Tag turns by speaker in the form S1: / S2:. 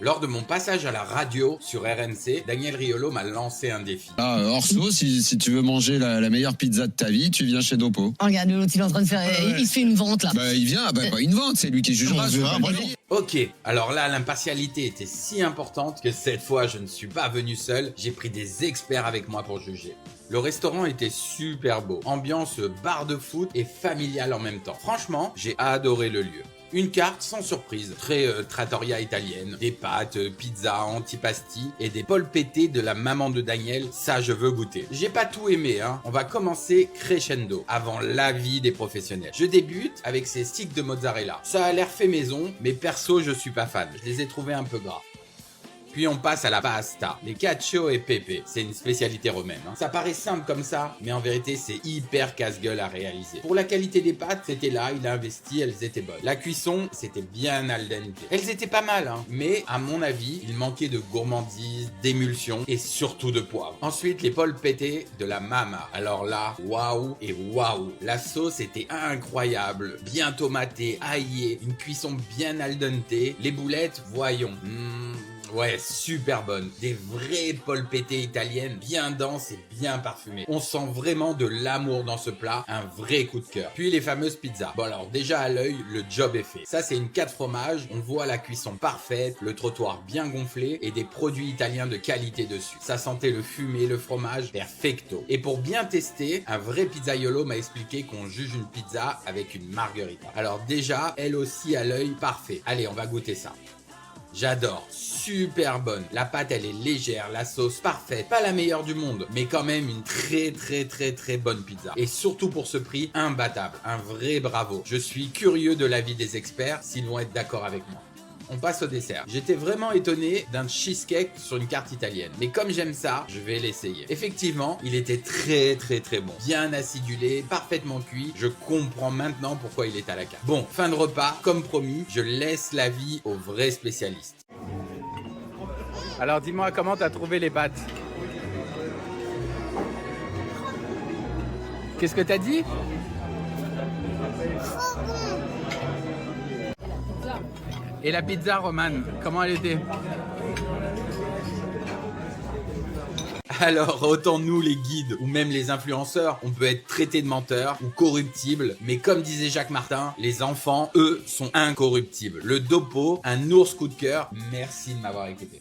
S1: Lors de mon passage à la radio sur RMC, Daniel Riolo m'a lancé un défi.
S2: Ah, Orso, si tu veux manger la meilleure pizza de ta vie, tu viens chez Dopo.
S3: Oh, regarde, l'autre, il est en train de faire. Il se fait une vente là.
S2: Bah, il vient, pas une vente, c'est lui qui jugera.
S1: Ok, alors là, l'impartialité était si importante que cette fois, je ne suis pas venu seul, j'ai pris des experts avec moi pour juger. Le restaurant était super beau, ambiance bar de foot et familiale en même temps. Franchement, j'ai adoré le lieu. Une carte sans surprise, très trattoria italienne, des pâtes, pizza, antipasti et des polpettés de la maman de Daniel, ça je veux goûter. J'ai pas tout aimé, hein. On va commencer crescendo, avant l'avis des professionnels. Je débute avec ces sticks de mozzarella. Ça a l'air fait maison, mais perso je suis pas fan, je les ai trouvés un peu gras. Puis on passe à la pasta, les cacio et pepe, c'est une spécialité romaine. Hein. Ça paraît simple comme ça, mais en vérité c'est hyper casse-gueule à réaliser. Pour la qualité des pâtes, c'était là, il a investi, elles étaient bonnes. La cuisson, c'était bien al dente. Elles étaient pas mal, hein, mais à mon avis, il manquait de gourmandise, d'émulsion et surtout de poivre. Ensuite, les polpettés de la mama. Alors là, waouh et waouh. La sauce était incroyable, bien tomatée, aillée, une cuisson bien al dente. Les boulettes, voyons. Ouais, super bonne. Des vraies polpettés italiennes, bien denses et bien parfumées. On sent vraiment de l'amour dans ce plat, un vrai coup de cœur. Puis les fameuses pizzas. Bon alors, déjà à l'œil, le job est fait. Ça, c'est une 4 fromages. On voit la cuisson parfaite, le trottoir bien gonflé et des produits italiens de qualité dessus. Ça sentait le fumé, le fromage, perfecto. Et pour bien tester, un vrai pizzaiolo m'a expliqué qu'on juge une pizza avec une margherita. Alors déjà, elle aussi à l'œil, parfait. Allez, on va goûter ça. J'adore, super bonne. La pâte elle est légère, la sauce parfaite, pas la meilleure du monde, mais quand même une très bonne pizza. Et surtout pour ce prix, imbattable, un vrai bravo. Je suis curieux de l'avis des experts, s'ils vont être d'accord avec moi. On passe au dessert. J'étais vraiment étonné d'un cheesecake sur une carte italienne. Mais comme j'aime ça, je vais l'essayer. Effectivement, il était très bon. Bien acidulé, parfaitement cuit. Je comprends maintenant pourquoi il est à la carte. Bon, fin de repas. Comme promis, je laisse l'avis aux vrais spécialistes. Alors dis-moi, comment t'as trouvé les pâtes? Qu'est-ce que t'as dit? Et la pizza romane, comment elle était? Alors, autant nous les guides ou même les influenceurs, on peut être traités de menteurs ou corruptibles, mais comme disait Jacques Martin, les enfants, eux, sont incorruptibles. Le Dopo, un ours coup de cœur, merci de m'avoir écouté.